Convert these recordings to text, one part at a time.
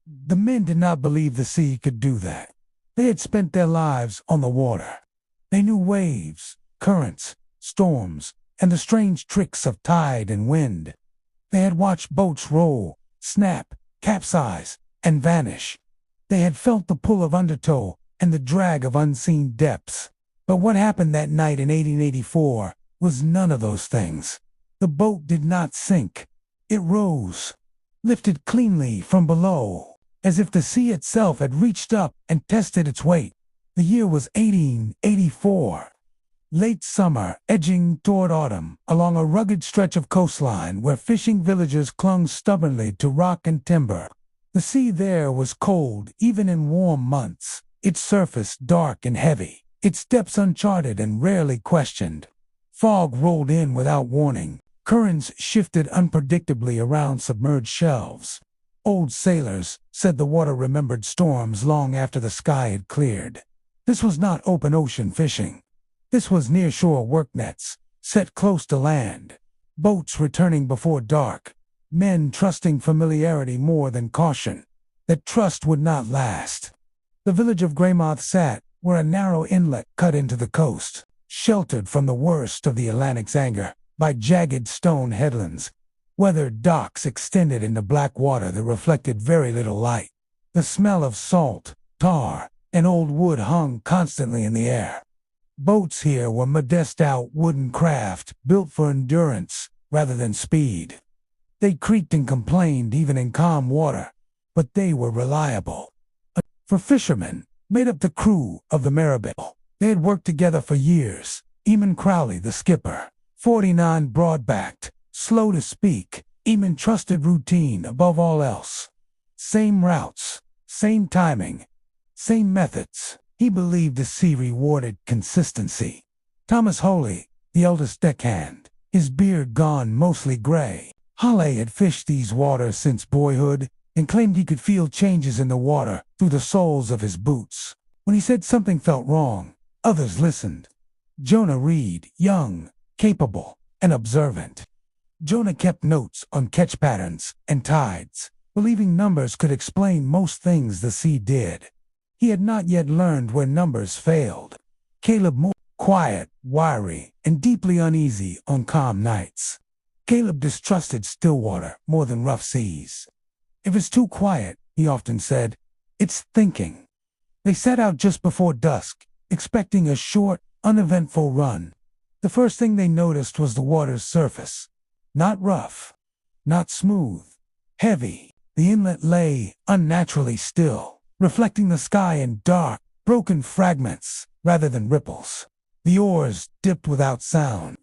The men did not believe the sea could do that. They had spent their lives on the water. They knew waves, currents, storms, and the strange tricks of tide and wind. They had watched boats roll, snap, capsize, and vanish. They had felt the pull of undertow and the drag of unseen depths. But what happened that night in 1884 was none of those things. The boat did not sink. It rose, lifted cleanly from below, as if the sea itself had reached up and tested its weight. The year was 1884. Late summer, edging toward autumn, along a rugged stretch of coastline where fishing villages clung stubbornly to rock and timber. The sea there was cold even in warm months, its surface dark and heavy, its depths uncharted and rarely questioned. Fog rolled in without warning. Currents shifted unpredictably around submerged shelves. Old sailors said the water remembered storms long after the sky had cleared. This was not open ocean fishing. This was nearshore work nets, set close to land. Boats returning before dark. Men trusting familiarity more than caution. That trust would not last. The village of Greymouth sat where a narrow inlet cut into the coast, sheltered from the worst of the Atlantic's anger by jagged stone headlands. Weathered docks extended into black water that reflected very little light. The smell of salt, tar, and old wood hung constantly in the air. Boats here were modest-out wooden craft built for endurance rather than speed. They creaked and complained even in calm water, but they were reliable. For fishermen, made up the crew of the Maribel. They had worked together for years. Eamon Crowley, the skipper, 49 broad-backed, slow to speak. Eamon trusted routine above all else. Same routes, same timing, same methods. He believed the sea rewarded consistency. Thomas Holy, the eldest deckhand, his beard gone mostly gray. Holley had fished these waters since boyhood and claimed he could feel changes in the water through the soles of his boots. When he said something felt wrong, others listened. Jonah Reed, young, capable, and observant. Jonah kept notes on catch patterns and tides, believing numbers could explain most things the sea did. He had not yet learned where numbers failed. Caleb more quiet, wiry, and deeply uneasy on calm nights. Caleb distrusted still water more than rough seas. If it's too quiet, he often said, it's thinking. They set out just before dusk, expecting a short, uneventful run. The first thing they noticed was the water's surface. Not rough, not smooth, heavy. The inlet lay unnaturally still, reflecting the sky in dark, broken fragments rather than ripples. The oars dipped without sound.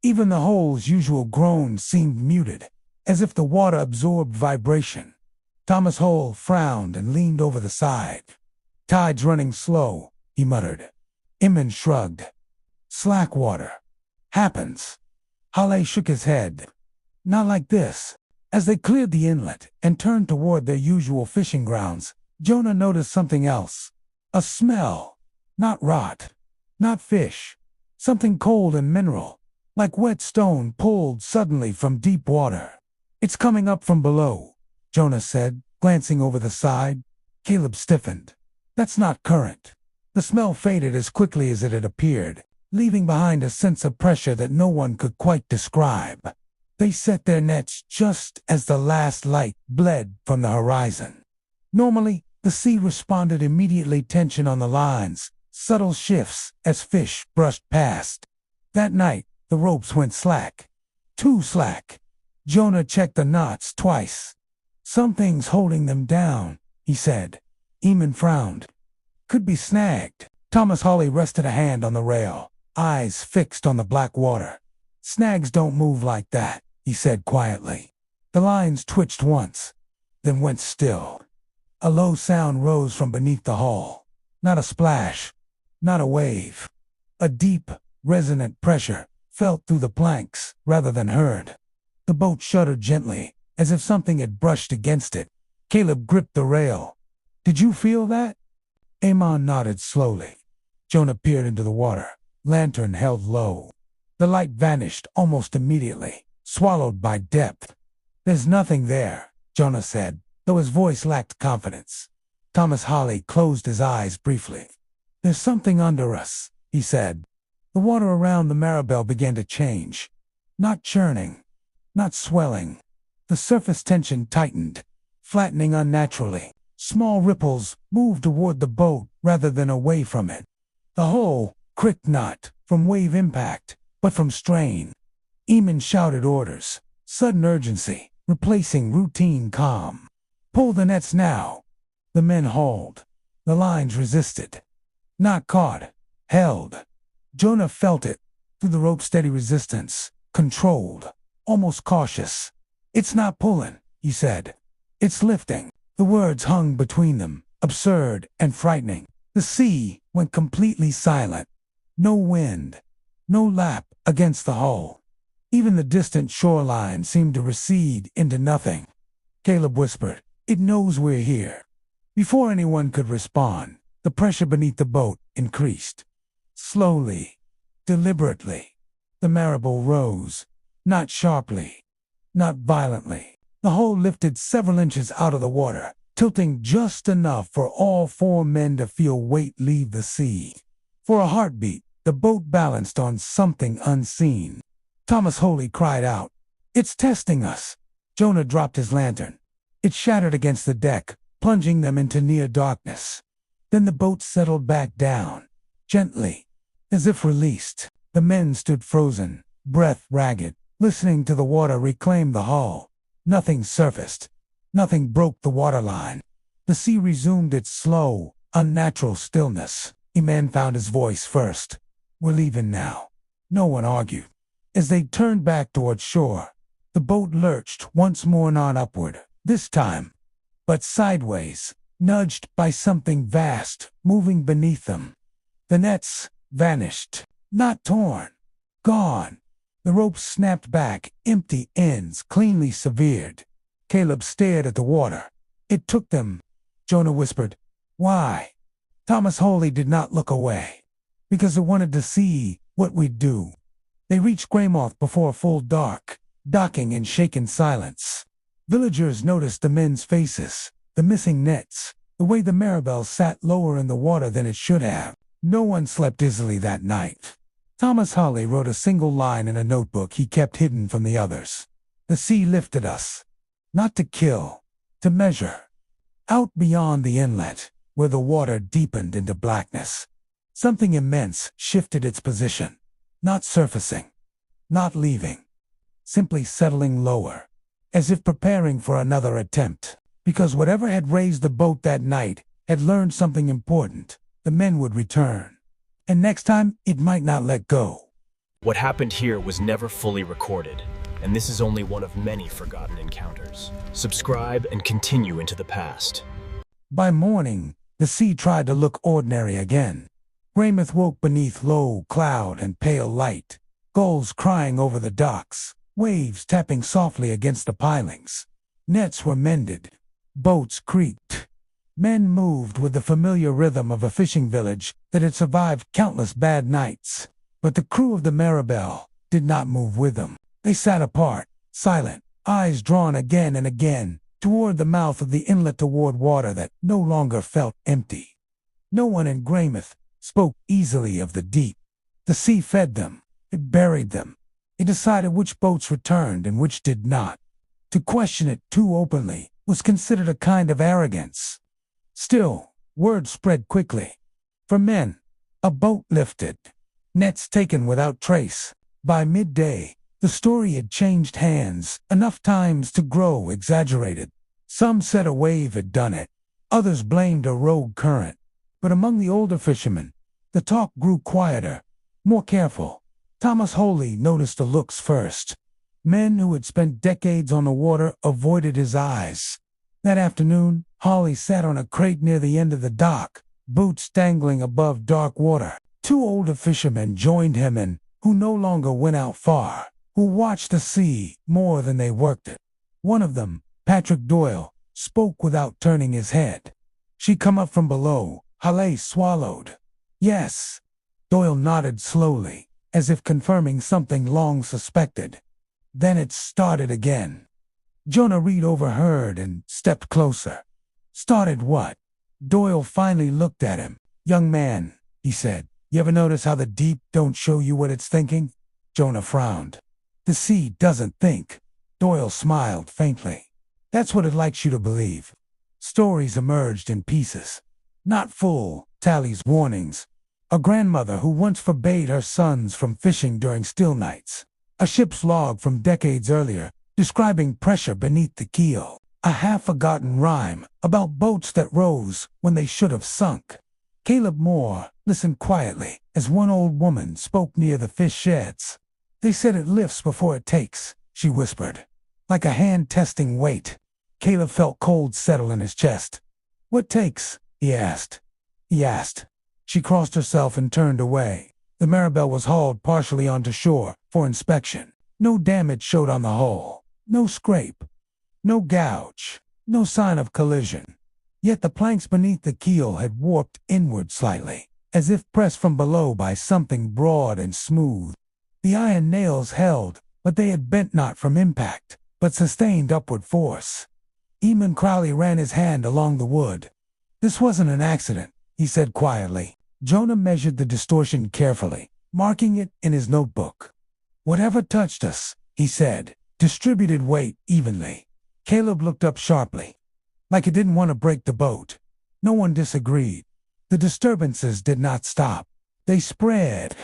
Even the hole's usual groans seemed muted, as if the water absorbed vibration. Thomas Hole frowned and leaned over the side. Tide's running slow, he muttered. Eamon shrugged. Slack water. Happens. Holley shook his head. Not like this. As they cleared the inlet and turned toward their usual fishing grounds, Jonah noticed something else. A smell. Not rot. Not fish. Something cold and mineral, like wet stone pulled suddenly from deep water. It's coming up from below, Jonah said, glancing over the side. Caleb stiffened. That's not current. The smell faded as quickly as it had appeared, leaving behind a sense of pressure that no one could quite describe. They set their nets just as the last light bled from the horizon. Normally, the sea responded immediately, tension on the lines, subtle shifts as fish brushed past. That night, the ropes went slack. Too slack. Jonah checked the knots twice. Something's holding them down, he said. Eamon frowned. Could be snagged. Thomas Holley rested a hand on the rail, eyes fixed on the black water. Snags don't move like that, he said quietly. The lines twitched once, then went still. A low sound rose from beneath the hull. Not a splash, not a wave. A deep, resonant pressure felt through the planks rather than heard. The boat shuddered gently, as if something had brushed against it. Caleb gripped the rail. Did you feel that? Eamon nodded slowly. Jonah peered into the water, lantern held low. The light vanished almost immediately, swallowed by depth. There's nothing there, Jonah said. though his voice lacked confidence. Thomas Holly closed his eyes briefly. "There's something under us," he said. The water around the Maribel began to change. Not churning, not swelling. The surface tension tightened, flattening unnaturally. Small ripples moved toward the boat rather than away from it. The hull cricked not from wave impact, but from strain. Eamon shouted orders, sudden urgency, replacing routine calm. "Pull the nets now." The men hauled. The lines resisted. Not caught, held. Jonah felt it, through the rope's steady resistance, controlled, almost cautious. "It's not pulling," he said. "It's lifting." The words hung between them, absurd and frightening. The sea went completely silent. No wind, no lap against the hull. Even the distant shoreline seemed to recede into nothing. Caleb whispered, "It knows we're here." Before anyone could respond, the pressure beneath the boat increased. Slowly, deliberately, the Maribel rose, not sharply, not violently. The hull lifted several inches out of the water, tilting just enough for all four men to feel weight leave the sea. For a heartbeat, the boat balanced on something unseen. Thomas Holly cried out, "It's testing us!" Jonah dropped his lantern. It shattered against the deck, plunging them into near darkness. Then the boat settled back down, gently, as if released. The men stood frozen, breath ragged, listening to the water reclaim the hull. Nothing surfaced. Nothing broke the waterline. The sea resumed its slow, unnatural stillness. Eamon found his voice first. "We're leaving now." No one argued. As they turned back toward shore, the boat lurched once more on upward, this time, but sideways, nudged by something vast moving beneath them. The nets vanished, not torn, gone. The ropes snapped back, empty ends cleanly severed. Caleb stared at the water. "It took them," Jonah whispered. "Why?" Thomas Holly did not look away. "Because it wanted to see what we'd do." They reached Greymouth before full dark, docking in shaken silence. Villagers noticed the men's faces, the missing nets, the way the Maribel sat lower in the water than it should have. No one slept easily that night. Thomas Holly wrote a single line in a notebook he kept hidden from the others. "The sea lifted us, not to kill, to measure." Out beyond the inlet, where the water deepened into blackness, something immense shifted its position, not surfacing, not leaving, simply settling lower, as if preparing for another attempt. Because whatever had raised the boat that night had learned something important. The men would return. And next time, it might not let go. What happened here was never fully recorded, and this is only one of many forgotten encounters. Subscribe and continue into the past. By morning, the sea tried to look ordinary again. Greymouth woke beneath low cloud and pale light, gulls crying over the docks, waves tapping softly against the pilings. Nets were mended, boats creaked. Men moved with the familiar rhythm of a fishing village that had survived countless bad nights. But the crew of the Maribel did not move with them. They sat apart, silent, eyes drawn again and again toward the mouth of the inlet, toward water that no longer felt empty. No one in Greymouth spoke easily of the deep. The sea fed them. It buried them. It decided which boats returned and which did not. To question it too openly was considered a kind of arrogance. Still, word spread quickly. For men, a boat lifted, nets taken without trace. By midday, the story had changed hands enough times to grow exaggerated. Some said a wave had done it. Others blamed a rogue current. But among the older fishermen, the talk grew quieter, more careful. Thomas Holly noticed the looks first. Men who had spent decades on the water avoided his eyes. That afternoon, Holly sat on a crate near the end of the dock, boots dangling above dark water. Two older fishermen joined him and, who no longer went out far, who watched the sea more than they worked it. One of them, Patrick Doyle, spoke without turning his head. "She come up from below," Holly swallowed. "Yes." Doyle nodded slowly, as if confirming something long suspected. Then it started again. Jonah Reed overheard and stepped closer. Started what? Doyle finally looked at him. Young man, he said, you ever notice how the deep don't show you what it's thinking? Jonah frowned. The sea doesn't think. Doyle smiled faintly. That's what it likes you to believe. Stories emerged in pieces. Not full, Tally's warnings. A grandmother who once forbade her sons from fishing during still nights. A ship's log from decades earlier, describing pressure beneath the keel. A half-forgotten rhyme about boats that rose when they should have sunk. Caleb Moore listened quietly as one old woman spoke near the fish sheds. They said it lifts before it takes, she whispered. Like a hand testing weight. Caleb felt cold settle in his chest. What takes? He asked. She crossed herself and turned away. The Maribel was hauled partially onto shore for inspection. No damage showed on the hull. No scrape. No gouge. No sign of collision. Yet the planks beneath the keel had warped inward slightly, as if pressed from below by something broad and smooth. The iron nails held, but they had bent not from impact, but sustained upward force. Eamon Crowley ran his hand along the wood. This wasn't an accident, he said quietly. Jonah measured the distortion carefully, marking it in his notebook. Whatever touched us, he said, distributed weight evenly. Caleb looked up sharply, like it didn't want to break the boat. No one disagreed. The disturbances did not stop. They spread.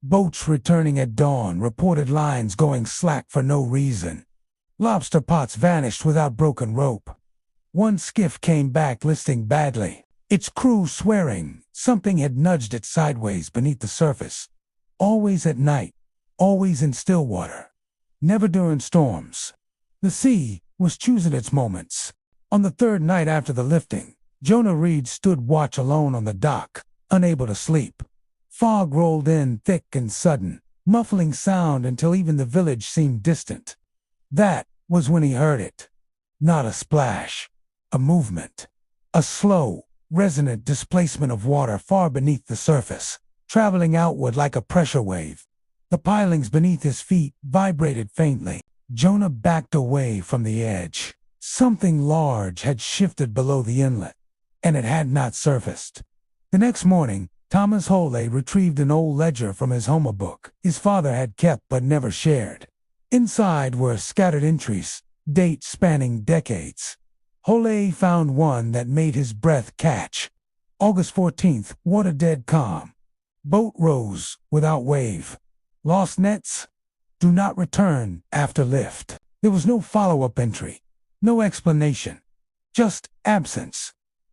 Boats returning at dawn reported lines going slack for no reason. Lobster pots vanished without broken rope. One skiff came back listing badly, its crew swearing something had nudged it sideways beneath the surface. Always at night, always in still water, never during storms. The sea was choosing its moments. On the third night after the lifting, Jonah Reed stood watch alone on the dock, unable to sleep. Fog rolled in thick and sudden, muffling sound until even the village seemed distant. That was when he heard it. Not a splash, a movement, a slow, resonant displacement of water far beneath the surface, traveling outward like a pressure wave. The pilings beneath his feet vibrated faintly. Jonah backed away from the edge. Something large had shifted below the inlet, and it had not surfaced. The next morning, Thomas Holey retrieved an old ledger from his Homer book his father had kept but never shared. Inside were scattered entries, dates spanning decades. Holey found one that made his breath catch. August 14th, water dead calm. Boat rose without wave. Lost nets? Do not return after lift. There was no follow-up entry. No explanation. Just absence.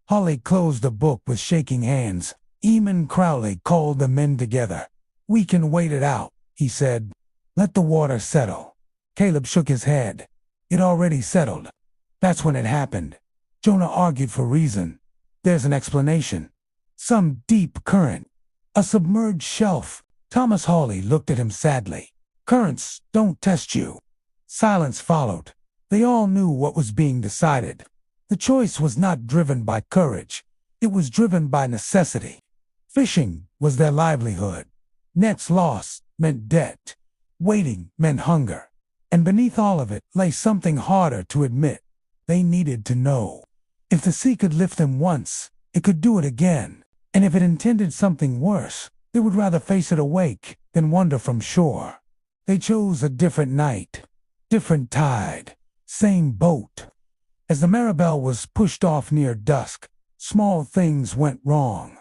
Holly closed the book with shaking hands. Eamon Crowley called the men together. We can wait it out, he said. Let the water settle. Caleb shook his head. It already settled. That's when it happened. Jonah argued for reason. There's an explanation. Some deep current. A submerged shelf. Thomas Hawley looked at him sadly. Currents don't test you. Silence followed. They all knew what was being decided. The choice was not driven by courage. It was driven by necessity. Fishing was their livelihood. Nets lost meant debt. Waiting meant hunger. And beneath all of it lay something harder to admit. They needed to know. If the sea could lift them once, it could do it again. And if it intended something worse, they would rather face it awake than wander from shore. They chose a different night, different tide, same boat. As the Maribel was pushed off near dusk, small things went wrong.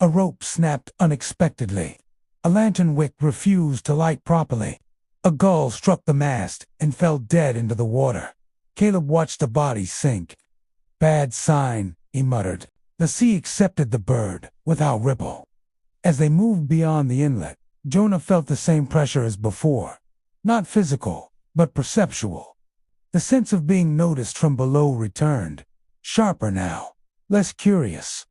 A rope snapped unexpectedly. A lantern wick refused to light properly. A gull struck the mast and fell dead into the water. Caleb watched the body sink. Bad sign, he muttered. The sea accepted the bird without ripple. As they moved beyond the inlet, Jonah felt the same pressure as before. Not physical, but perceptual. The sense of being noticed from below returned. Sharper now, less curious.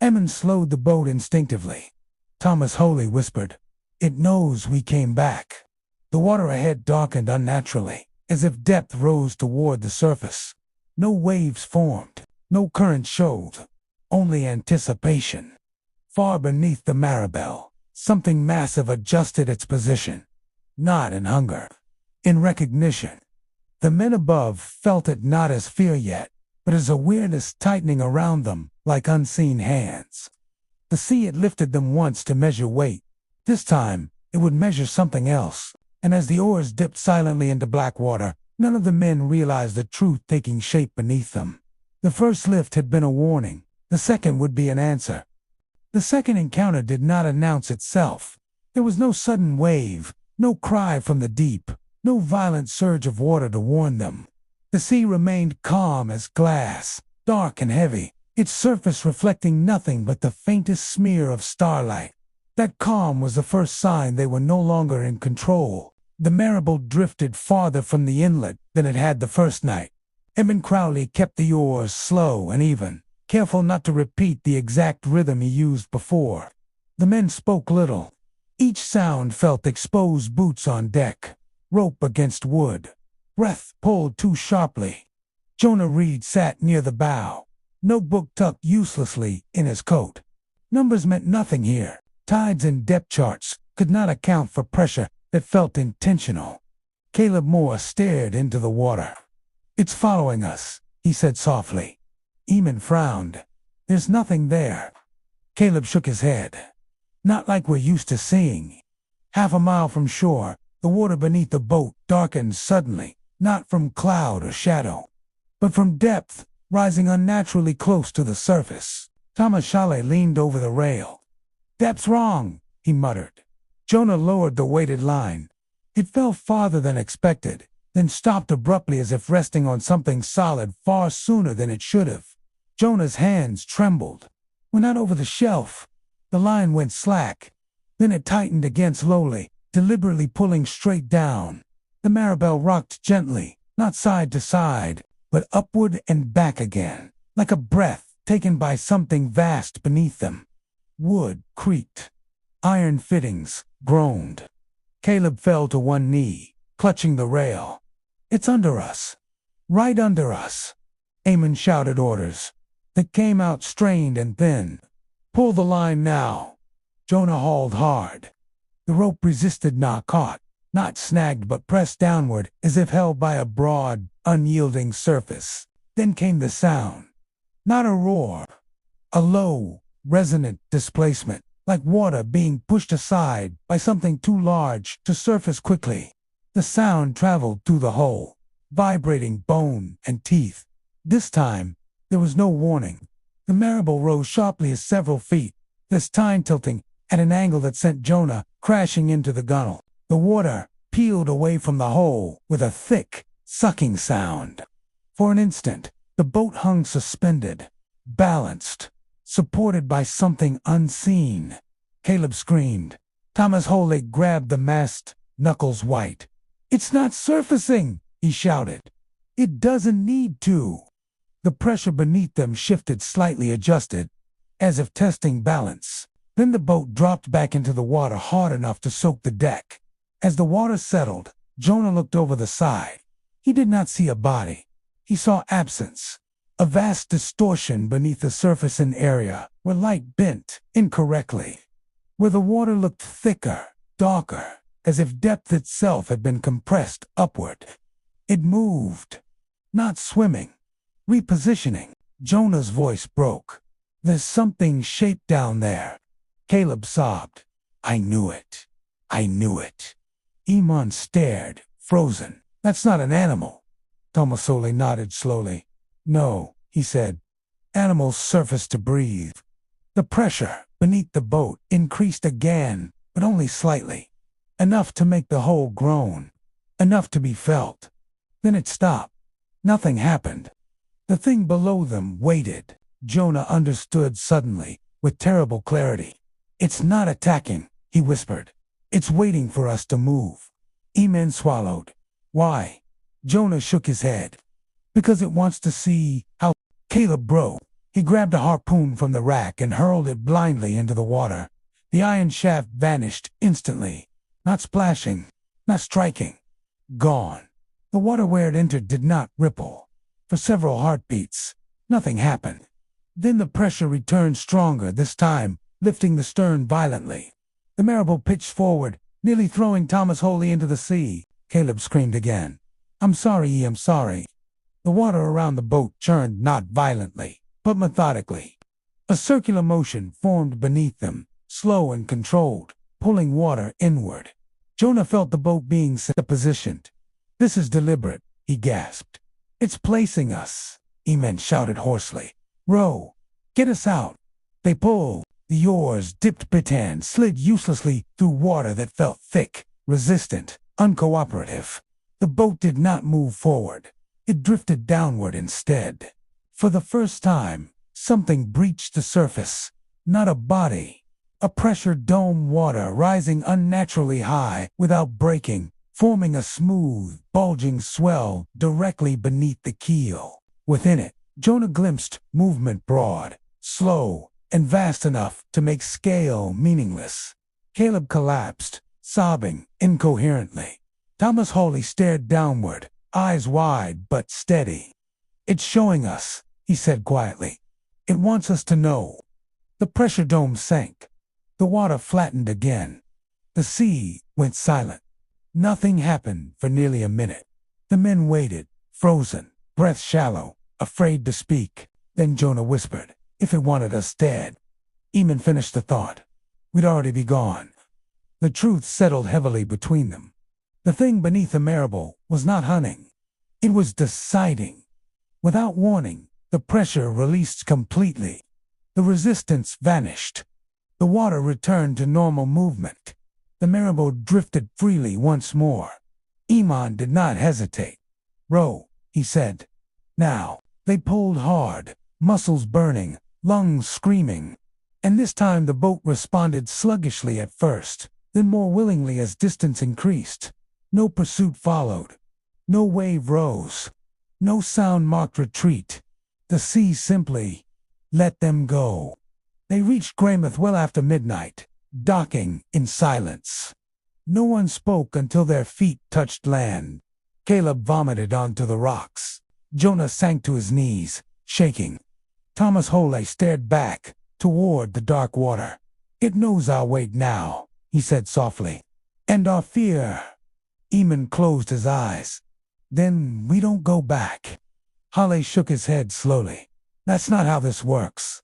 Emmons slowed the boat instinctively. Thomas Holey whispered, "It knows we came back." The water ahead darkened unnaturally, as if depth rose toward the surface. No waves formed, no current showed, only anticipation. Far beneath the Maribel, something massive adjusted its position. Not in hunger, in recognition. The men above felt it not as fear yet, but as awareness tightening around them like unseen hands. The sea had lifted them once to measure weight. This time, it would measure something else, and as the oars dipped silently into black water, none of the men realized the truth taking shape beneath them. The first lift had been a warning. The second would be an answer. The second encounter did not announce itself. There was no sudden wave, no cry from the deep, no violent surge of water to warn them. The sea remained calm as glass, dark and heavy, its surface reflecting nothing but the faintest smear of starlight. That calm was the first sign they were no longer in control. The Marable drifted farther from the inlet than it had the first night. Edmund Crowley kept the oars slow and even, careful not to repeat the exact rhythm he used before. The men spoke little. Each sound felt exposed boots on deck, rope against wood, breath pulled too sharply. Jonah Reed sat near the bow, notebook tucked uselessly in his coat. Numbers meant nothing here. Tides and depth charts could not account for pressure that felt intentional. Caleb Moore stared into the water. "It's following us," he said softly. Eamon frowned. "There's nothing there." Caleb shook his head. "Not like we're used to seeing." Half a mile from shore, the water beneath the boat darkened suddenly, not from cloud or shadow, but from depth, rising unnaturally close to the surface. Thomas Chalet leaned over the rail. "Depth's wrong," he muttered. Jonah lowered the weighted line. It fell farther than expected, then stopped abruptly as if resting on something solid far sooner than it should have. Jonah's hands trembled. "We're not over the shelf." The line went slack. Then it tightened again slowly, deliberately pulling straight down. The Maribel rocked gently, not side to side, but upward and back again, like a breath taken by something vast beneath them. Wood creaked. Iron fittings groaned. Caleb fell to one knee, clutching the rail. "It's under us. Right under us." Eamon shouted orders that came out strained and thin. "Pull the line now." Jonah hauled hard. The rope resisted, not caught, not snagged, but pressed downward as if held by a broad, unyielding surface. Then came the sound. Not a roar. A low, resonant displacement, like water being pushed aside by something too large to surface quickly. The sound traveled through the hull, vibrating bone and teeth. This time, there was no warning. The Marable rose sharply as several feet, this time tilting at an angle that sent Jonah crashing into the gunwale. The water peeled away from the hull with a thick, sucking sound. For an instant, the boat hung suspended, balanced, supported by something unseen. Caleb screamed. Thomas Holley grabbed the mast, knuckles white. "It's not surfacing," he shouted. "It doesn't need to." The pressure beneath them shifted, slightly adjusted, as if testing balance. Then the boat dropped back into the water hard enough to soak the deck. As the water settled, Jonah looked over the side. He did not see a body. He saw absence, a vast distortion beneath the surface, an area where light bent incorrectly, where the water looked thicker, darker, as if depth itself had been compressed upward. It moved, not swimming, repositioning. Jonah's voice broke. "There's something shaped down there." Caleb sobbed. "I knew it. I knew it." Eamon stared, frozen. "That's not an animal." Tomasole nodded slowly. "No," he said. "Animals surface to breathe." The pressure beneath the boat increased again, but only slightly. Enough to make the hull groan. Enough to be felt. Then it stopped. Nothing happened. The thing below them waited. Jonah understood suddenly, with terrible clarity. "It's not attacking," he whispered. "It's waiting for us to move." Eamon swallowed. "Why?" Jonah shook his head. "Because it wants to see how." Caleb broke. He grabbed a harpoon from the rack and hurled it blindly into the water. The iron shaft vanished instantly. Not splashing, not striking. Gone. The water where it entered did not ripple. For several heartbeats, nothing happened. Then the pressure returned stronger, this time lifting the stern violently. The Marable pitched forward, nearly throwing Thomas Holley into the sea. Caleb screamed again. I'm sorry, I'm sorry. The water around the boat churned not violently, but methodically. A circular motion formed beneath them, slow and controlled, pulling water inward. Jonah felt the boat being positioned. This is deliberate, he gasped. It's placing us, Eamon shouted hoarsely. Row, get us out. They pulled. The oars dipped Bitan slid uselessly through water that felt thick, resistant, uncooperative. The boat did not move forward. It drifted downward instead. For the first time, something breached the surface. Not a body. A pressure dome, water rising unnaturally high without breaking, forming a smooth, bulging swell directly beneath the keel. Within it, Jonah glimpsed movement broad, slow, and vast enough to make scale meaningless. Caleb collapsed, sobbing incoherently. Thomas Hawley stared downward, eyes wide but steady. It's showing us, he said quietly. It wants us to know. The pressure dome sank. The water flattened again. The sea went silent. Nothing happened for nearly a minute. The men waited, frozen, breath shallow, afraid to speak. Then Jonah whispered, if it wanted us dead. Eamon finished the thought. We'd already be gone. The truth settled heavily between them. The thing beneath the marble was not hunting. It was deciding. Without warning, the pressure released completely. The resistance vanished. The water returned to normal movement. The marable drifted freely once more. Eamon did not hesitate. Row, he said. Now. They pulled hard, muscles burning, lungs screaming. And this time the boat responded sluggishly at first, then more willingly as distance increased. No pursuit followed. No wave rose. No sound marked retreat. The sea simply let them go. They reached Greymouth well after midnight, docking in silence. No one spoke until their feet touched land. Caleb vomited onto the rocks. Jonah sank to his knees, shaking. Thomas Hawley stared back, toward the dark water. It knows our weight now, he said softly. And our fear. Eamon closed his eyes. Then we don't go back. Hawley shook his head slowly. That's not how this works.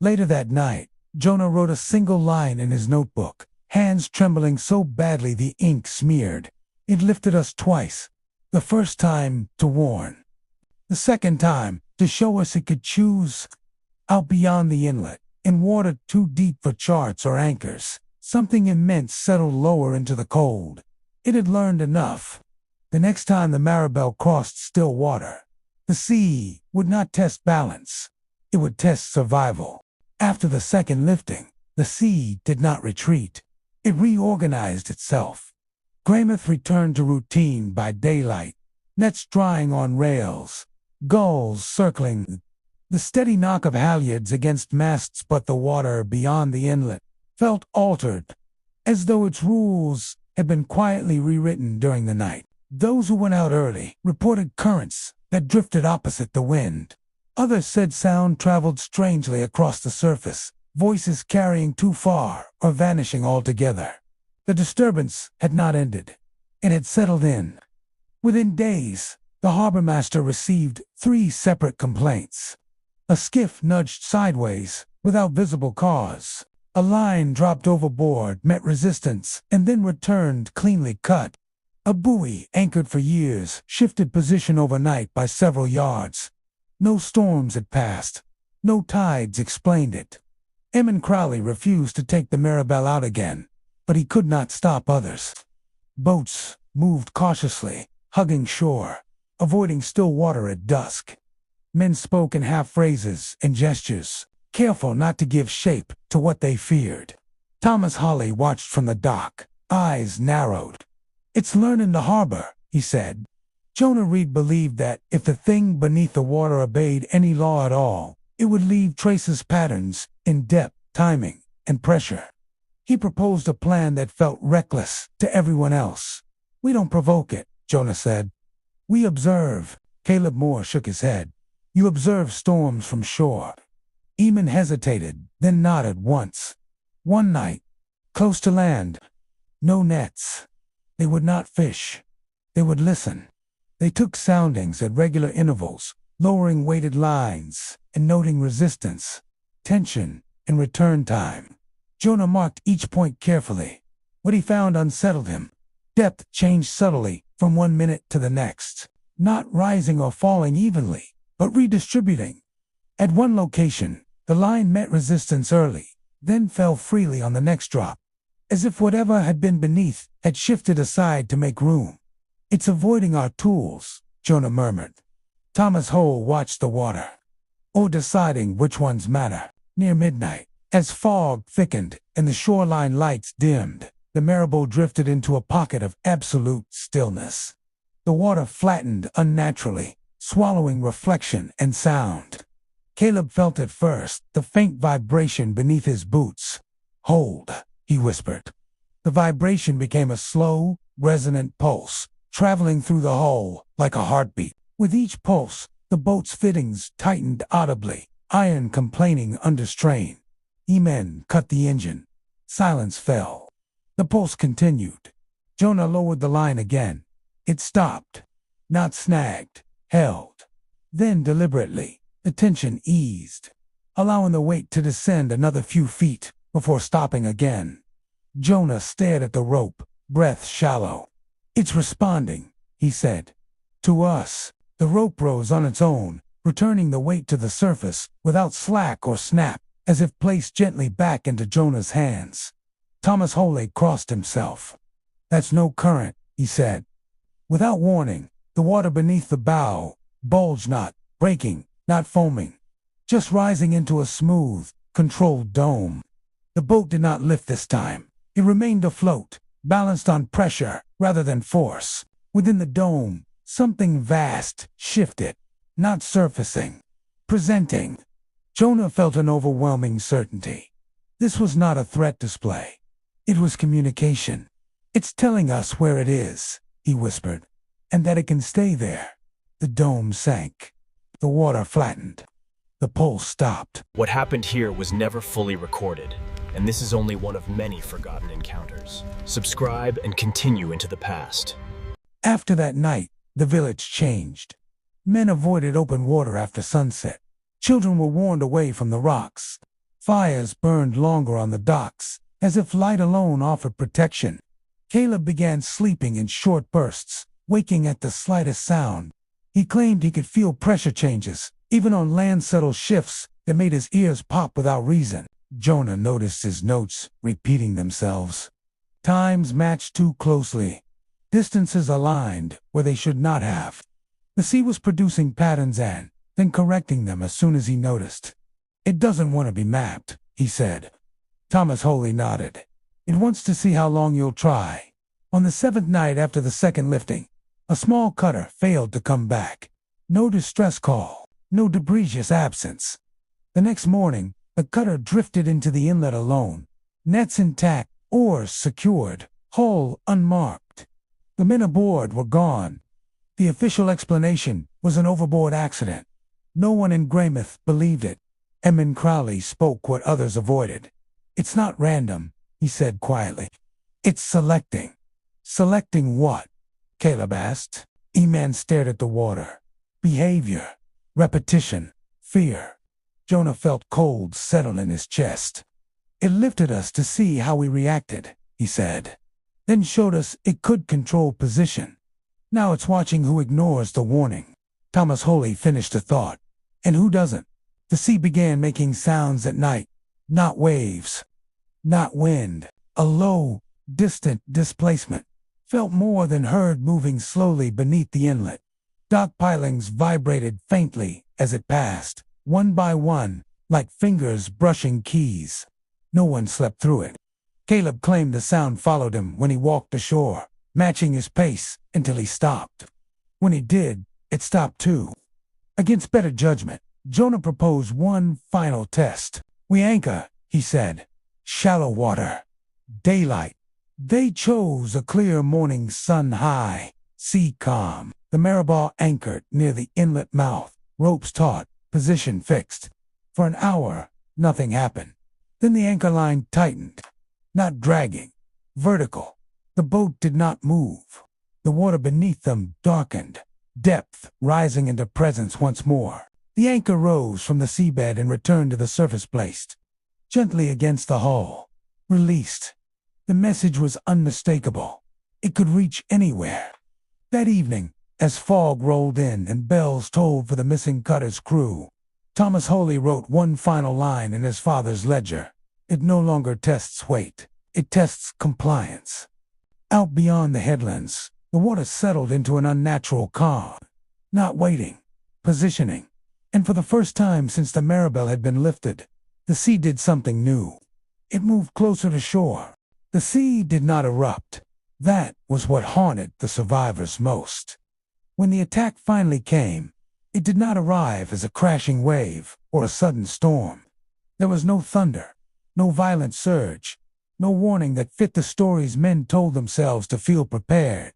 Later that night, Jonah wrote a single line in his notebook, hands trembling so badly the ink smeared. It lifted us twice. The first time to warn. The second time to show us it could choose. Out beyond the inlet, in water too deep for charts or anchors, something immense settled lower into the cold. It had learned enough. The next time the Maribel crossed still water, the sea would not test balance. It would test survival. After the second lifting, the sea did not retreat. It reorganized itself. Greymouth returned to routine by daylight, nets drying on rails, gulls circling, the steady knock of halyards against masts, but the water beyond the inlet felt altered, as though its rules had been quietly rewritten during the night. Those who went out early reported currents that drifted opposite the wind. Others said sound traveled strangely across the surface, voices carrying too far or vanishing altogether. The disturbance had not ended. It had settled in. Within days, the harbormaster received 3 separate complaints. A skiff nudged sideways, without visible cause. A line dropped overboard, met resistance, and then returned cleanly cut. A buoy, anchored for years, shifted position overnight by several yards. No storms had passed. No tides explained it. Eamon Crowley refused to take the Maribel out again, but he could not stop others. Boats moved cautiously, hugging shore, avoiding still water at dusk. Men spoke in half-phrases and gestures, careful not to give shape to what they feared. Thomas Hawley watched from the dock, eyes narrowed. It's learning the harbor, he said. Jonah Reed believed that if the thing beneath the water obeyed any law at all, it would leave traces patterns in depth, timing, and pressure. He proposed a plan that felt reckless to everyone else. We don't provoke it, Jonah said. We observe. Caleb Moore shook his head. You observe storms from shore. Eamon hesitated, then nodded once. One night, close to land, no nets. They would not fish. They would listen. They took soundings at regular intervals, lowering weighted lines and noting resistance, tension, and return time. Jonah marked each point carefully. What he found unsettled him. Depth changed subtly from 1 minute to the next, not rising or falling evenly, but redistributing. At one location, the line met resistance early, then fell freely on the next drop, as if whatever had been beneath had shifted aside to make room. "It's avoiding our tools," Jonah murmured. Thomas Hole watched the water, or deciding which ones matter. Near midnight, as fog thickened and the shoreline lights dimmed, the Marabou drifted into a pocket of absolute stillness. The water flattened unnaturally, swallowing reflection and sound. Caleb felt at first the faint vibration beneath his boots. "Hold," he whispered. The vibration became a slow, resonant pulse, traveling through the hull like a heartbeat. With each pulse, the boat's fittings tightened audibly, iron complaining under strain. E-men cut the engine. Silence fell. The pulse continued. Jonah lowered the line again. It stopped. Not snagged. Held. Then deliberately, the tension eased, allowing the weight to descend another few feet before stopping again. Jonah stared at the rope, breath shallow. "It's responding," he said. To us. The rope rose on its own, returning the weight to the surface without slack or snap, as if placed gently back into Jonah's hands. Thomas Hole crossed himself. "That's no current," he said. Without warning, the water beneath the bow bulged, not breaking, not foaming, just rising into a smooth, controlled dome. The boat did not lift this time. It remained afloat, balanced on pressure rather than force. Within the dome, something vast shifted, not surfacing, presenting. Jonah felt an overwhelming certainty. This was not a threat display. It was communication. "It's telling us where it is," he whispered, "and that it can stay there." The dome sank. The water flattened. The pulse stopped. What happened here was never fully recorded, and this is only one of many forgotten encounters. Subscribe and continue into the past. After that night, the village changed. Men avoided open water after sunset. Children were warned away from the rocks. Fires burned longer on the docks, as if light alone offered protection. Caleb began sleeping in short bursts, waking at the slightest sound. He claimed he could feel pressure changes, even on land-settle shifts that made his ears pop without reason. Jonah noticed his notes repeating themselves. Times matched too closely. Distances aligned where they should not have. The sea was producing patterns and then correcting them as soon as he noticed. "It doesn't want to be mapped," he said. Thomas Hole nodded. "It wants to see how long you'll try." On the 7th night after the second lifting, a small cutter failed to come back. No distress call, no debris absence. The next morning, the cutter drifted into the inlet alone, nets intact, oars secured, hull unmarked. The men aboard were gone. The official explanation was an overboard accident. No one in Greymouth believed it. Edmund Crowley spoke what others avoided. "It's not random," he said quietly. "It's selecting." "Selecting what?" Caleb asked. E-Man stared at the water. "Behavior, repetition, fear." Jonah felt cold settle in his chest. "It lifted us to see how we reacted," he said. "Then showed us it could control position. Now it's watching who ignores the warning." Thomas Hole finished the thought. "And who doesn't?" The sea began making sounds at night. Not waves, not wind. A low, distant displacement. Felt more than heard moving slowly beneath the inlet. Dock pilings vibrated faintly as it passed, one by one, like fingers brushing keys. No one slept through it. Caleb claimed the sound followed him when he walked ashore, matching his pace until he stopped. When he did, it stopped too. Against better judgment, Jonah proposed one final test. "We anchor," he said. "Shallow water. Daylight." They chose a clear morning, sun high, sea calm. The Marabou anchored near the inlet mouth, ropes taut, position fixed. For an hour, nothing happened. Then the anchor line tightened. Not dragging, vertical. The boat did not move. The water beneath them darkened. depth rising into presence once more. The anchor rose from the seabed and returned to the surface, placed gently against the hull. Released. The message was unmistakable. It could reach anywhere. That evening, as fog rolled in and bells tolled for the missing cutter's crew, Thomas Holy wrote one final line in his father's ledger. It no longer tests weight. It tests compliance. Out beyond the headlands, the water settled into an unnatural calm. Not waiting, positioning. And for the first time since the Maribel had been lifted, the sea did something new. It moved closer to shore. The sea did not erupt. That was what haunted the survivors most. When the attack finally came, it did not arrive as a crashing wave or a sudden storm. There was no thunder, no violent surge, no warning that fit the stories men told themselves to feel prepared.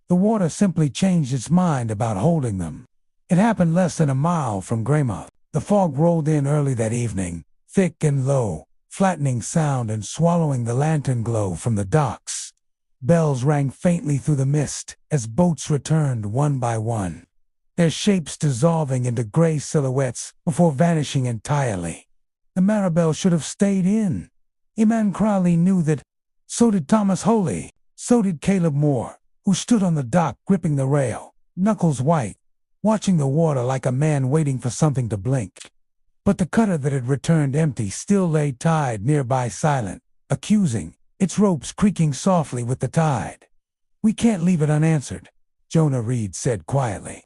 The water simply changed its mind about holding them. It happened less than a mile from Greymouth. The fog rolled in early that evening, thick and low, flattening sound and swallowing the lantern glow from the docks. Bells rang faintly through the mist as boats returned one by one, their shapes dissolving into gray silhouettes before vanishing entirely. The Maribel should have stayed in. Eman Crowley knew that. So did Thomas Holy. So did Caleb Moore, who stood on the dock gripping the rail, knuckles white, watching the water like a man waiting for something to blink. But the cutter that had returned empty still lay tied nearby, silent, accusing, its ropes creaking softly with the tide. "We can't leave it unanswered," Jonah Reed said quietly.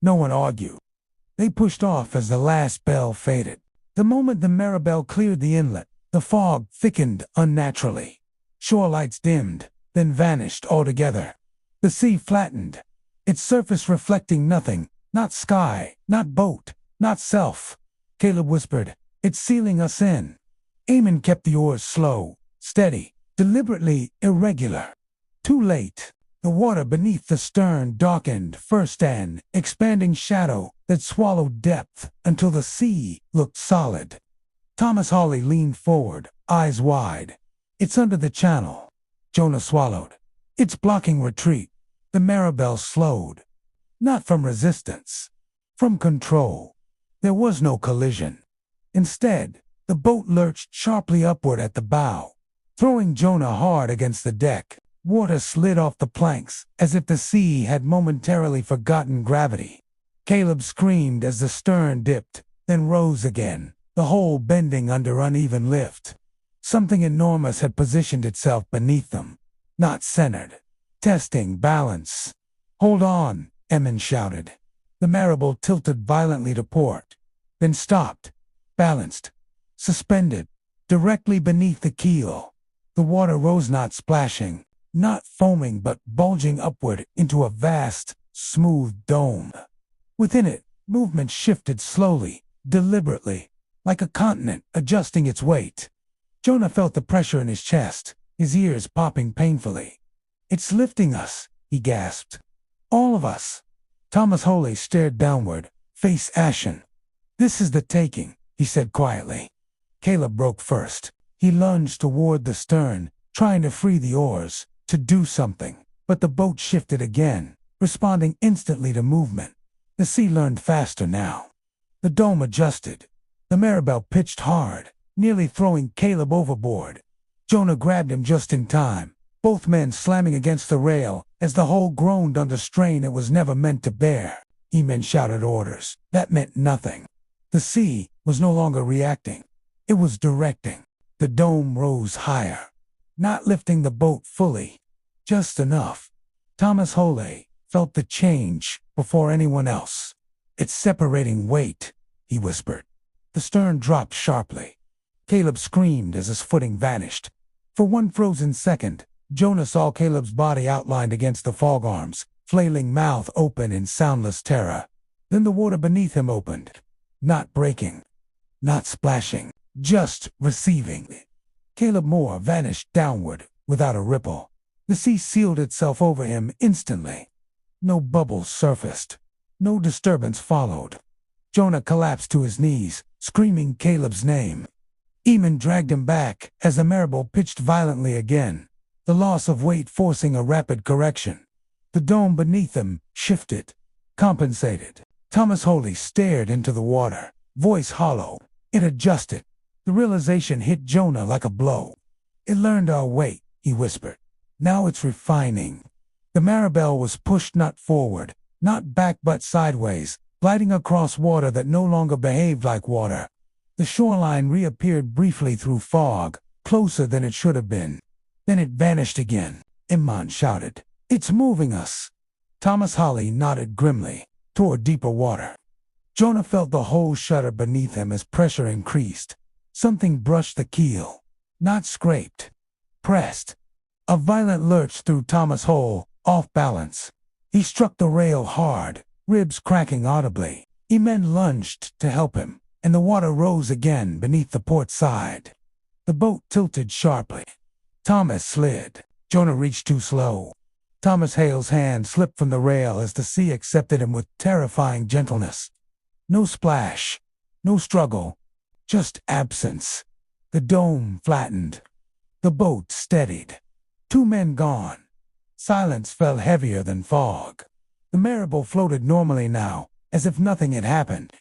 No one argued. They pushed off as the last bell faded. The moment the Maribel cleared the inlet, the fog thickened unnaturally. Shore lights dimmed, then vanished altogether. The sea flattened, its surface reflecting nothing, not sky, not boat, not self. Caleb whispered, "It's sealing us in." Eamon kept the oars slow, steady, deliberately irregular. Too late. The water beneath the stern darkened first, an expanding shadow that swallowed depth until the sea looked solid. Thomas Hawley leaned forward, eyes wide. "It's under the channel." Jonah swallowed. "It's blocking retreat." The Maribel slowed. Not from resistance. From control. There was no collision. Instead, the boat lurched sharply upward at the bow, throwing Jonah hard against the deck. Water slid off the planks, as if the sea had momentarily forgotten gravity. Caleb screamed as the stern dipped, then rose again, the hull bending under uneven lift. Something enormous had positioned itself beneath them, not centered. Testing balance. "Hold on," Emin shouted. The Maribel tilted violently to port, then stopped, balanced, suspended, directly beneath the keel. The water rose, not splashing, not foaming, but bulging upward into a vast, smooth dome. Within it, movement shifted slowly, deliberately, like a continent adjusting its weight. Jonah felt the pressure in his chest, his ears popping painfully. "It's lifting us," he gasped. "All of us." Thomas Holy stared downward, face ashen. "This is the taking," he said quietly. Caleb broke first. He lunged toward the stern, trying to free the oars, to do something, but the boat shifted again, responding instantly to movement. The sea learned faster now. The dome adjusted. The Maribel pitched hard, nearly throwing Caleb overboard. Jonah grabbed him just in time, both men slamming against the rail as the hull groaned under strain it was never meant to bear. Eamon shouted orders. That meant nothing. The sea was no longer reacting. It was directing. The dome rose higher, not lifting the boat fully, just enough. Thomas Holy felt the change before anyone else. "It's separating weight," he whispered. The stern dropped sharply. Caleb screamed as his footing vanished. For one frozen second, Jonah saw Caleb's body outlined against the fog arms, flailing mouth open in soundless terror. Then the water beneath him opened, not breaking, not splashing, just receiving. Caleb Moore vanished downward without a ripple. The sea sealed itself over him instantly. No bubbles surfaced. No disturbance followed. Jonah collapsed to his knees, screaming Caleb's name. Eamon dragged him back as the Maribel pitched violently again, the loss of weight forcing a rapid correction. The dome beneath them shifted. compensated. Thomas Holy stared into the water, voice hollow. It adjusted. The realization hit Jonah like a blow. It learned our weight, he whispered. Now it's refining. The Maribel was pushed not forward, not back but sideways, gliding across water that no longer behaved like water. The shoreline reappeared briefly through fog, closer than it should have been. Then it vanished again. Imman shouted, "It's moving us." Thomas Holly nodded grimly, toward deeper water. Jonah felt the hole shudder beneath him as pressure increased. Something brushed the keel. Not scraped. Pressed. A violent lurch threw Thomas Hole, off balance. He struck the rail hard, ribs cracking audibly. Imman lunged to help him, and the water rose again beneath the port side. The boat tilted sharply. Thomas slid. Jonah reached too slow. Thomas Hale's hand slipped from the rail as the sea accepted him with terrifying gentleness. No splash, no struggle, just absence. The dome flattened. The boat steadied. 2 men gone. Silence fell heavier than fog. The Maribel floated normally now, as if nothing had happened.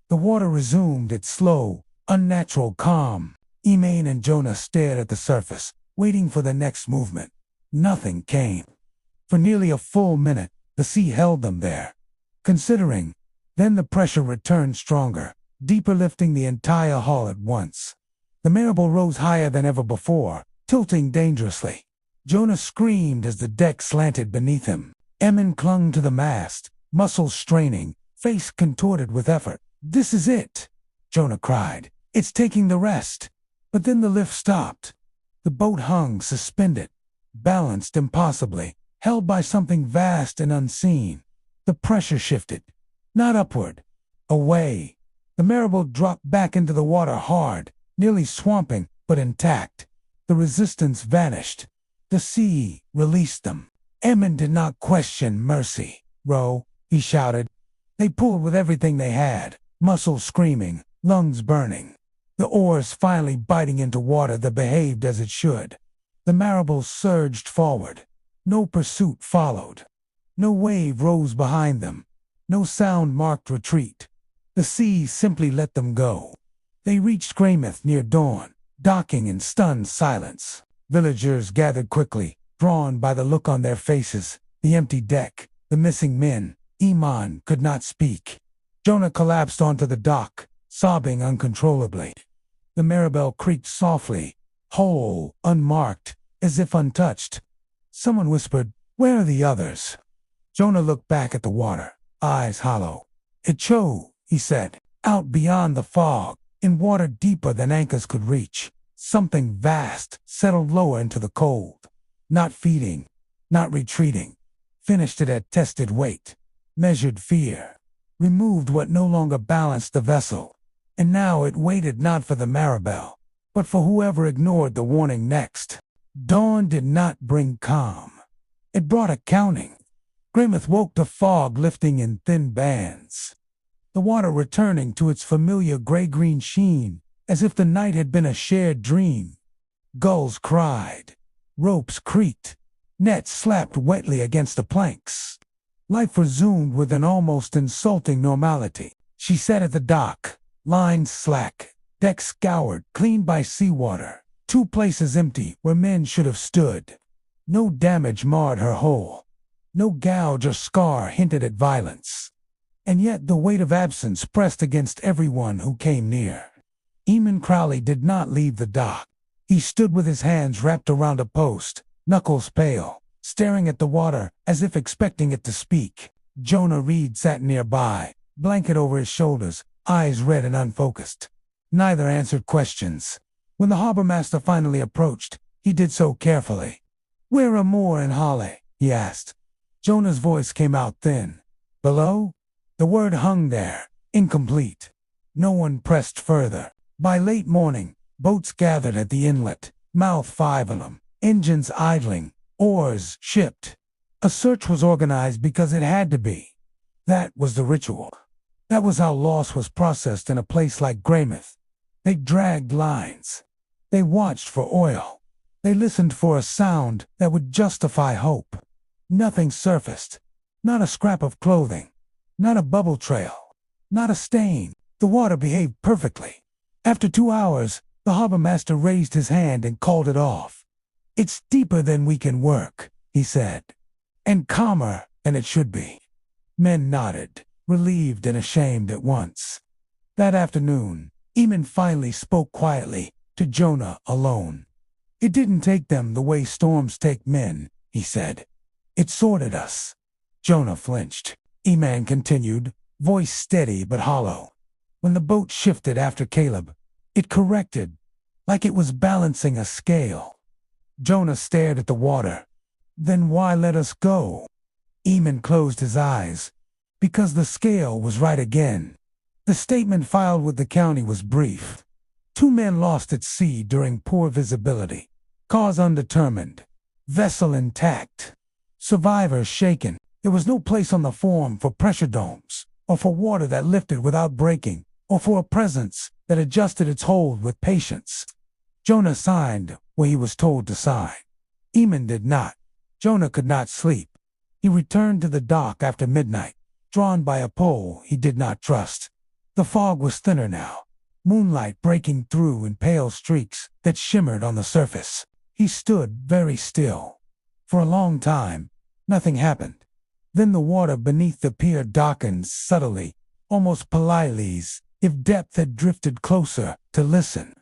The water resumed its slow, unnatural calm. Imman and Jonah stared at the surface, waiting for the next movement. Nothing came. For nearly a full minute, the sea held them there, considering. Then the pressure returned stronger, deeper, lifting the entire hull at once. The Maribel rose higher than ever before, tilting dangerously. Jonah screamed as the deck slanted beneath him. Imman clung to the mast, muscles straining, face contorted with effort. "This is it," Jonah cried. "It's taking the rest." But then the lift stopped. The boat hung suspended, balanced impossibly, held by something vast and unseen. The pressure shifted. Not upward. Away. The Maribel dropped back into the water hard, nearly swamping, but intact. The resistance vanished. The sea released them. Imman did not question mercy. "Row," he shouted. They pulled with everything they had, muscles screaming, lungs burning. The oars finally biting into water that behaved as it should. The Maribel surged forward. No pursuit followed. No wave rose behind them. No sound marked retreat. The sea simply let them go. They reached Greymouth near dawn, docking in stunned silence. Villagers gathered quickly, drawn by the look on their faces, the empty deck, the missing men. Imman could not speak. Jonah collapsed onto the dock, sobbing uncontrollably. The Maribel creaked softly, whole, unmarked, as if untouched. Someone whispered, "Where are the others?" Jonah looked back at the water, eyes hollow. "It showed," he said, "out beyond the fog, in water deeper than anchors could reach. Something vast settled lower into the cold. Not feeding, not retreating. Finished it at tested weight. Measured fear. Removed what no longer balanced the vessel. And now it waited not for the Maribel, but for whoever ignored the warning next. Dawn did not bring calm. It brought accounting. Greymouth woke to fog lifting in thin bands. The water returning to its familiar gray-green sheen, as if the night had been a shared dream. Gulls cried. Ropes creaked. Nets slapped wetly against the planks. Life resumed with an almost insulting normality. She sat at the dock, lines slack, deck scoured, cleaned by seawater. 2 places empty where men should have stood. No damage marred her hull. No gouge or scar hinted at violence. And yet the weight of absence pressed against everyone who came near. Eamon Crowley did not leave the dock. He stood with his hands wrapped around a post, knuckles pale, staring at the water as if expecting it to speak. Jonah Reed sat nearby, blanket over his shoulders, eyes red and unfocused. Neither answered questions. When the harbor master finally approached, he did so carefully. "Where are Moore and Holly?" he asked. Jonah's voice came out thin. "Below?" The word hung there, incomplete. No one pressed further. By late morning, boats gathered at the inlet, mouth 5 of them, engines idling, oars shipped. A search was organized because it had to be. That was the ritual. That was how loss was processed in a place like Greymouth. They dragged lines. They watched for oil. They listened for a sound that would justify hope. Nothing surfaced. Not a scrap of clothing. Not a bubble trail. Not a stain. The water behaved perfectly. After 2 hours, the harbor master raised his hand and called it off. "It's deeper than we can work," he said. "And calmer than it should be." Men nodded, relieved and ashamed at once. That afternoon, Eamon finally spoke quietly to Jonah alone. "It didn't take them the way storms take men," he said. "It sorted us." Jonah flinched. Eamon continued, voice steady but hollow. "When the boat shifted after Caleb, it corrected, like it was balancing a scale." Jonah stared at the water. "Then why let us go?" Eamon closed his eyes. "Because the scale was right again." The statement filed with the county was brief. 2 men lost at sea during poor visibility. Cause undetermined. Vessel intact. Survivors shaken. There was no place on the form for pressure domes, or for water that lifted without breaking, or for a presence that adjusted its hold with patience. Jonah signed where he was told to sign. Eamon did not. Jonah could not sleep. He returned to the dock after midnight, drawn by a pole he did not trust. The fog was thinner now, moonlight breaking through in pale streaks that shimmered on the surface. He stood very still. For a long time, nothing happened. Then the water beneath the pier darkened subtly, almost politely, as if depth had drifted closer to listen.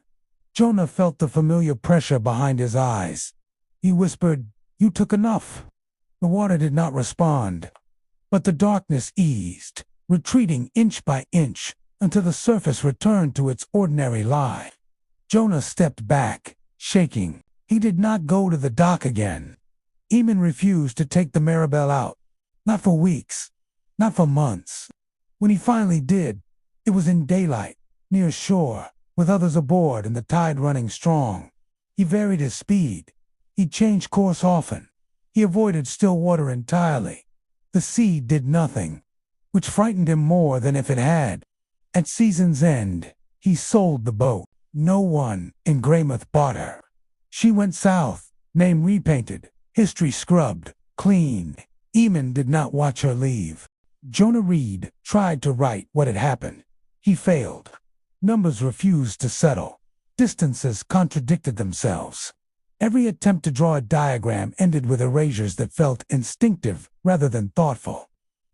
Jonah felt the familiar pressure behind his eyes. He whispered, "You took enough." The water did not respond, but the darkness eased, retreating inch by inch until the surface returned to its ordinary lie. Jonah stepped back, shaking. He did not go to the dock again. Eamon refused to take the Maribel out. Not for weeks. Not for months. When he finally did, it was in daylight, near shore, with others aboard and the tide running strong. He varied his speed. He changed course often. He avoided still water entirely. The sea did nothing, which frightened him more than if it had. At season's end, he sold the boat. No one in Greymouth bought her. She went south, name repainted, history scrubbed, clean. Eamon did not watch her leave. Jonah Reed tried to write what had happened. He failed. Numbers refused to settle. Distances contradicted themselves. Every attempt to draw a diagram ended with erasures that felt instinctive rather than thoughtful.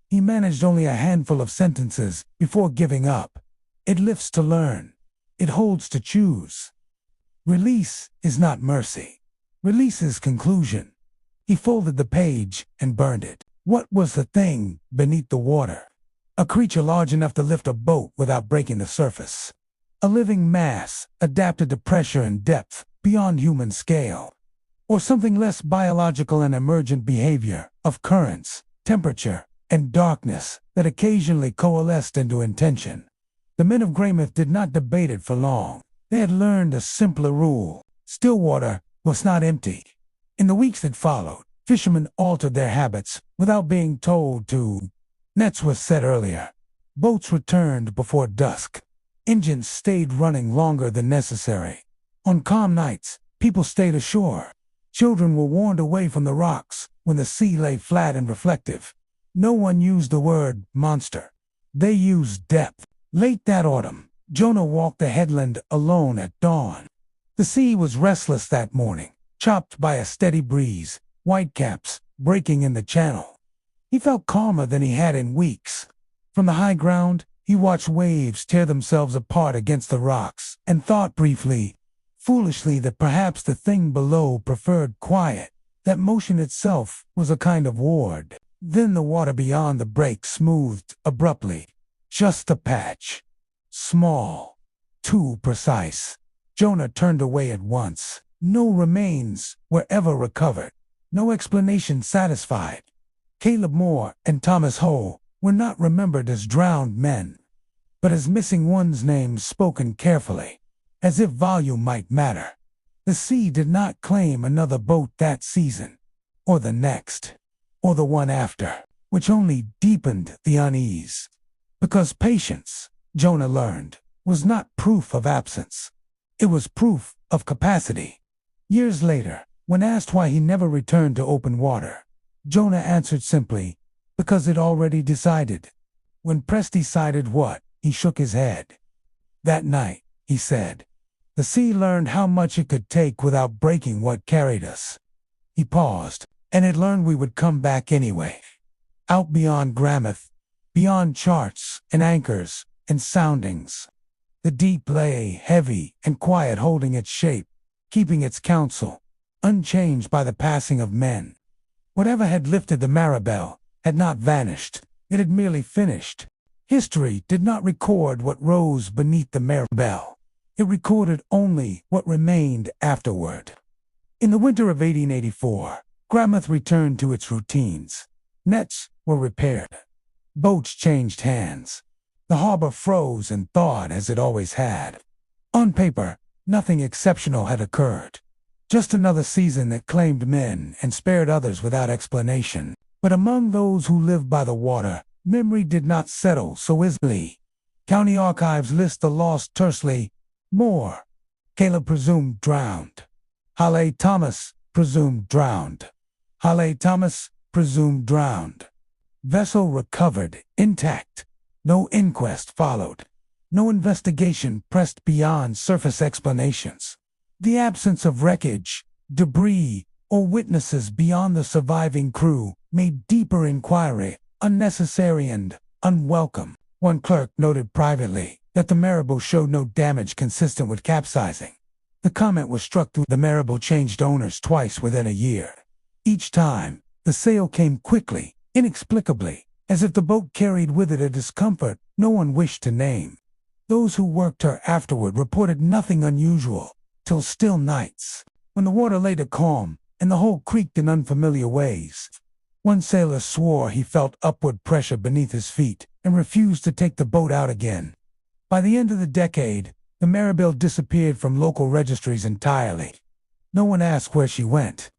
He managed only a handful of sentences before giving up. It lifts to learn. It holds to choose. Release is not mercy. Release is conclusion. He folded the page and burned it. What was the thing beneath the water? A creature large enough to lift a boat without breaking the surface. A living mass adapted to pressure and depth beyond human scale. Or something less biological and emergent behavior of currents, temperature, and darkness that occasionally coalesced into intention. The men of Greymouth did not debate it for long. They had learned a simpler rule. Still water was not empty. In the weeks that followed, fishermen altered their habits without being told to. Nets were set earlier. Boats returned before dusk. Engines stayed running longer than necessary. On calm nights, people stayed ashore. Children were warned away from the rocks when the sea lay flat and reflective. No one used the word monster. They used depth. Late that autumn, Jonah walked the headland alone at dawn. The sea was restless that morning, chopped by a steady breeze, whitecaps breaking in the channel. He felt calmer than he had in weeks. From the high ground, he watched waves tear themselves apart against the rocks and thought briefly, foolishly, that perhaps the thing below preferred quiet, that motion itself was a kind of ward. Then the water beyond the break smoothed abruptly. Just a patch. Small. Too precise. Jonah turned away at once. No remains were ever recovered. No explanation satisfied. Caleb Moore and Thomas Hoe were not remembered as drowned men, but as missing ones' names spoken carefully, as if volume might matter. The sea did not claim another boat that season, or the next, or the one after, which only deepened the unease. Because patience, Jonah learned, was not proof of absence. It was proof of capacity. Years later, when asked why he never returned to open water, Jonah answered simply, because it already decided. When pressed decided what, he shook his head. That night, he said, the sea learned how much it could take without breaking what carried us. He paused, and it learned we would come back anyway. Out beyond Grammath, beyond charts and anchors and soundings. The deep lay heavy and quiet, holding its shape, keeping its counsel, unchanged by the passing of men. Whatever had lifted the Maribel had not vanished, it had merely finished. History did not record what rose beneath the Maribel. It recorded only what remained afterward. In the winter of 1884, Grammath returned to its routines. Nets were repaired. Boats changed hands. The harbor froze and thawed as it always had. On paper, nothing exceptional had occurred. Just another season that claimed men and spared others without explanation. But among those who lived by the water, memory did not settle so easily. County archives list the lost tersely. Moore, Caleb presumed drowned. Halle Thomas, presumed drowned. Halle Thomas, presumed drowned. Vessel recovered, intact. No inquest followed. No investigation pressed beyond surface explanations. The absence of wreckage, debris, or witnesses beyond the surviving crew made deeper inquiry unnecessary and unwelcome. One clerk noted privately that the Maribel showed no damage consistent with capsizing. The comment was struck through. The Maribel changed owners twice within a year. Each time, the sale came quickly, inexplicably, as if the boat carried with it a discomfort no one wished to name. Those who worked her afterward reported nothing unusual, till still nights, when the water lay to calm and the hull creaked in unfamiliar ways. One sailor swore he felt upward pressure beneath his feet and refused to take the boat out again. By the end of the decade, the Maribel disappeared from local registries entirely. No one asked where she went.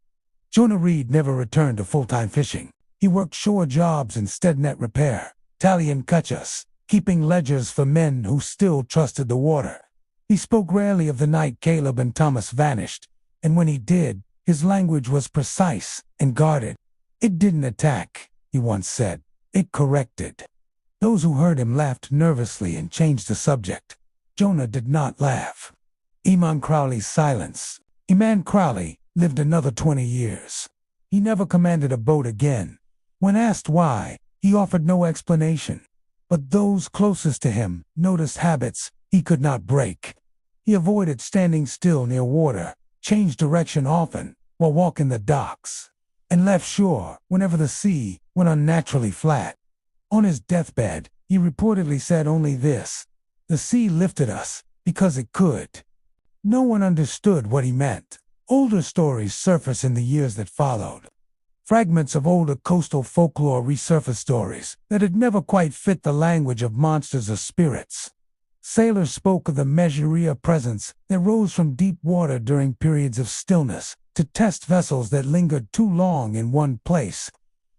Jonah Reed never returned to full-time fishing. He worked shore jobs instead, net repair, tallying cachas, keeping ledgers for men who still trusted the water. He spoke rarely of the night Caleb and Thomas vanished, and when he did, his language was precise and guarded. It didn't attack, he once said. It corrected. Those who heard him laughed nervously and changed the subject. Jonah did not laugh. Eman Crowley's silence. Eman Crowley lived another 20 years. He never commanded a boat again. When asked why, he offered no explanation. But those closest to him noticed habits he could not break. He avoided standing still near water, changed direction often while walking the docks, and left shore whenever the sea went unnaturally flat. On his deathbed, he reportedly said only this: "The sea lifted us because it could." No one understood what he meant. Older stories surfaced in the years that followed. Fragments of older coastal folklore resurfaced, stories that had never quite fit the language of monsters or spirits. Sailors spoke of the Measuria presence that rose from deep water during periods of stillness to test vessels that lingered too long in one place.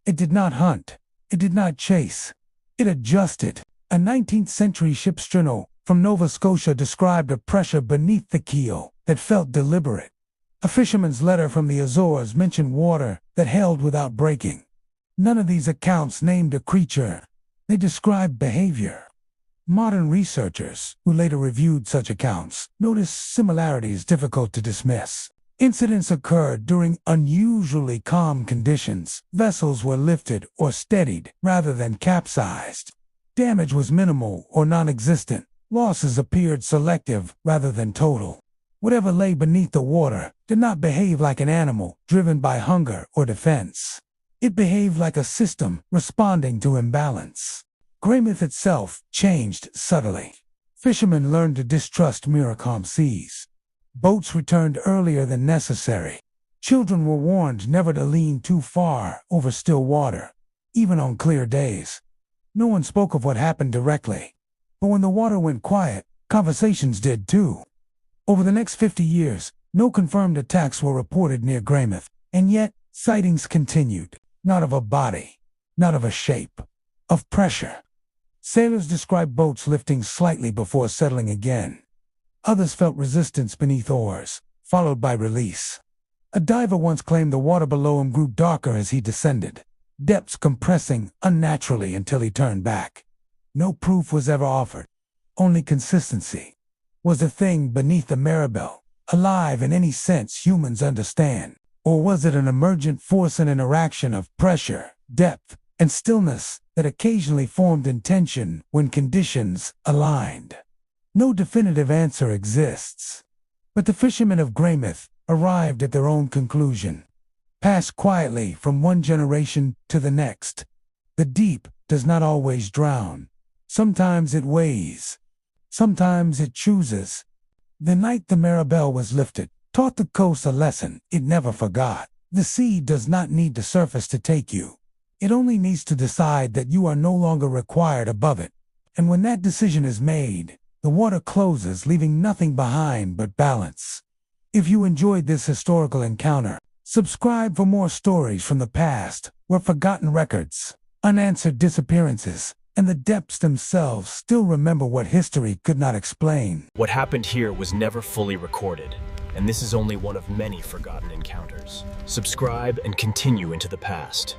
It did not hunt. It did not chase. It adjusted. A 19th-century ship's journal from Nova Scotia described a pressure beneath the keel that felt deliberate. A fisherman's letter from the Azores mentioned water that held without breaking. None of these accounts named a creature. They described behavior. Modern researchers, who later reviewed such accounts, noticed similarities difficult to dismiss. Incidents occurred during unusually calm conditions. Vessels were lifted or steadied rather than capsized. Damage was minimal or non-existent. Losses appeared selective rather than total. Whatever lay beneath the water did not behave like an animal driven by hunger or defense. It behaved like a system responding to imbalance. Greymouth itself changed subtly. Fishermen learned to distrust calm seas. Boats returned earlier than necessary. Children were warned never to lean too far over still water, even on clear days. No one spoke of what happened directly. But when the water went quiet, conversations did too. Over the next 50 years, no confirmed attacks were reported near Greymouth, and yet sightings continued, not of a body, not of a shape, of pressure. Sailors described boats lifting slightly before settling again. Others felt resistance beneath oars, followed by release. A diver once claimed the water below him grew darker as he descended, depths compressing unnaturally until he turned back. No proof was ever offered. Only consistency. Was the thing beneath the Maribel alive in any sense humans understand? Or was it an emergent force and interaction of pressure, depth, and stillness that occasionally formed in tension when conditions aligned? No definitive answer exists. But the fishermen of Greymouth arrived at their own conclusion. Passed quietly from one generation to the next. The deep does not always drown. Sometimes it weighs. Sometimes it chooses. The night the Maribel was lifted taught the coast a lesson it never forgot. The sea does not need the surface to take you. It only needs to decide that you are no longer required above it. And when that decision is made, the water closes, leaving nothing behind but balance. If you enjoyed this historical encounter, subscribe for more stories from the past, where forgotten records, unanswered disappearances, and the depths themselves still remember what history could not explain. What happened here was never fully recorded, and this is only one of many forgotten encounters. Subscribe and continue into the past.